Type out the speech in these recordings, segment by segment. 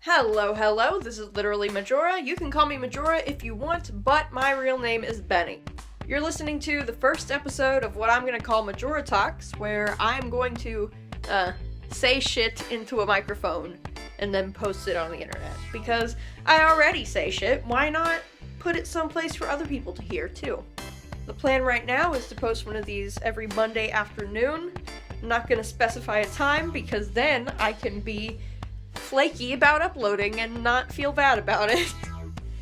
Hello, this is literally Majora. You can call me Majora if you want, but my real name is Benny. You're listening to the first episode of what I'm gonna call Majora Talks, where I'm going to, say shit into a microphone and then post it on the internet. Because I already say shit, why not put it someplace for other people to hear, too? The plan right now is to post one of these every Monday afternoon. I'm not gonna specify a time, because then I can be flaky about uploading and not feel bad about it.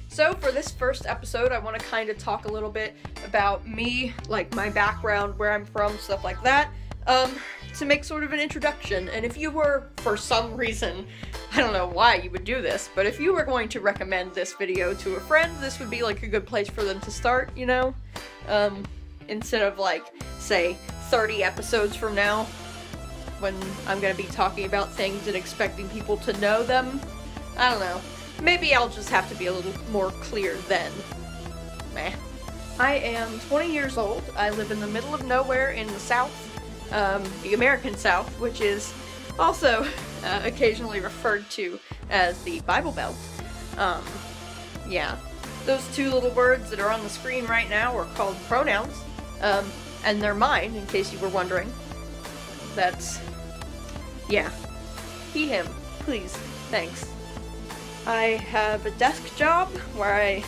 So for this first episode, I want to kind of talk a little bit about me, like my background, where I'm from, stuff like that, to make sort of an introduction. And if you were, for some reason, I don't know why you would do this, but if you were going to recommend this video to a friend, this would be like a good place for them to start, you know? Instead of like, say, 30 episodes from now, when I'm gonna be talking about things and expecting people to know them. I don't know. Maybe I'll just have to be a little more clear then. Meh. I am 20 years old. I live in the middle of nowhere in the South, the American South, which is also occasionally referred to as the Bible Belt. Yeah. Those two little words that are on the screen right now are called pronouns, and they're mine, in case you were wondering. That's, yeah. He, him, please, thanks. I have a desk job where I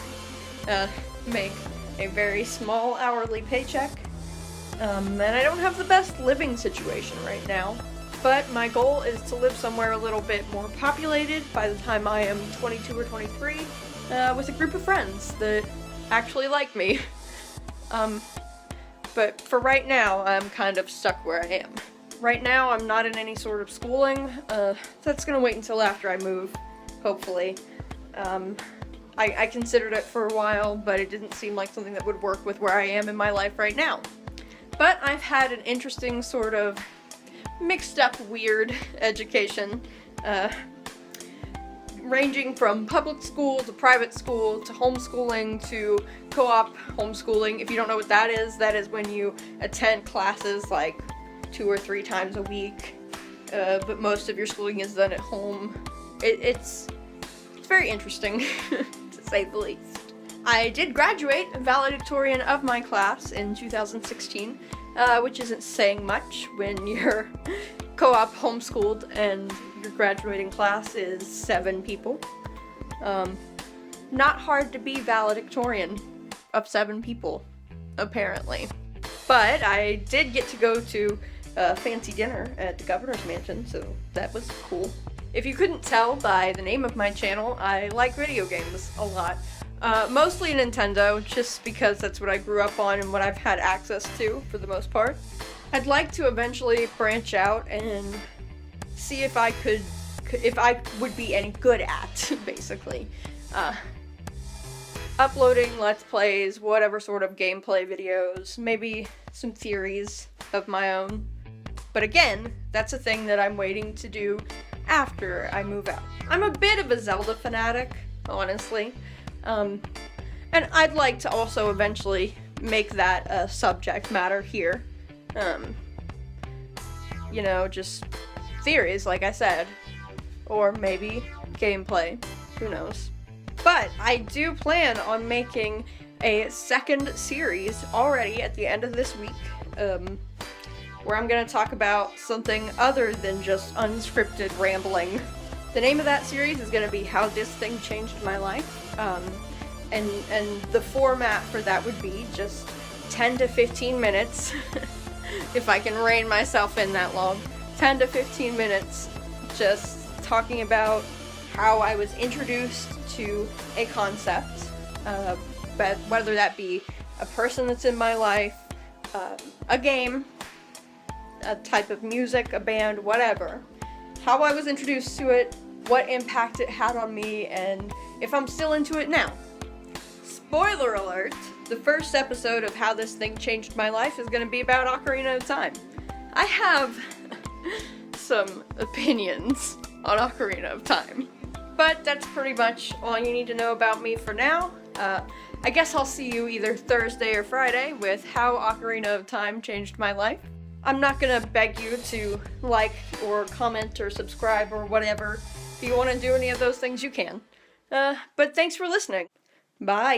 make a very small hourly paycheck, and I don't have the best living situation right now, but my goal is to live somewhere a little bit more populated by the time I am 22 or 23, with a group of friends that actually like me. But for right now, I'm kind of stuck where I am. Right now, I'm not in any sort of schooling. That's gonna wait until after I move, hopefully. I considered it for a while, but it didn't seem like something that would work with where I am in my life right now. But I've had an interesting sort of mixed up weird education, ranging from public school to private school to homeschooling to co-op homeschooling. If you don't know what that is when you attend classes like 2 or 3 times a week, but most of your schooling is done at home. It's very interesting, to say the least. I did graduate valedictorian of my class in 2016, which isn't saying much when you're co-op homeschooled and your graduating class is 7 people. Not hard to be valedictorian of 7 people, apparently. But I did get to go to a fancy dinner at the governor's mansion, so that was cool. If you couldn't tell by the name of my channel, I like video games a lot. Mostly Nintendo, just because that's what I grew up on and what I've had access to for the most part. I'd like to eventually branch out and see if I would be any good at, basically. Uploading Let's Plays, whatever sort of gameplay videos, maybe some theories of my own. But again, that's a thing that I'm waiting to do after I move out. I'm a bit of a Zelda fanatic, honestly. And I'd like to also eventually make that a subject matter here. You know, just theories, like I said. Or maybe gameplay. Who knows? But I do plan on making a second series already at the end of this week, where I'm going to talk about something other than just unscripted rambling. The name of that series is going to be How This Thing Changed My Life, and the format for that would be just 10 to 15 minutes, if I can rein myself in that long, 10 to 15 minutes, just talking about how I was introduced to a concept, but whether that be a person that's in my life, a game, a type of music, a band, whatever, how I was introduced to it, what impact it had on me, and if I'm still into it now. Spoiler alert, the first episode of How This Thing Changed My Life is going to be about Ocarina of Time. I have some opinions on Ocarina of Time. But that's pretty much all you need to know about me for now. I guess I'll see you either Thursday or Friday with How Ocarina of Time Changed My Life. I'm not gonna beg you to like or comment or subscribe or whatever If you want to do any of those things, you can. But thanks for listening. Bye!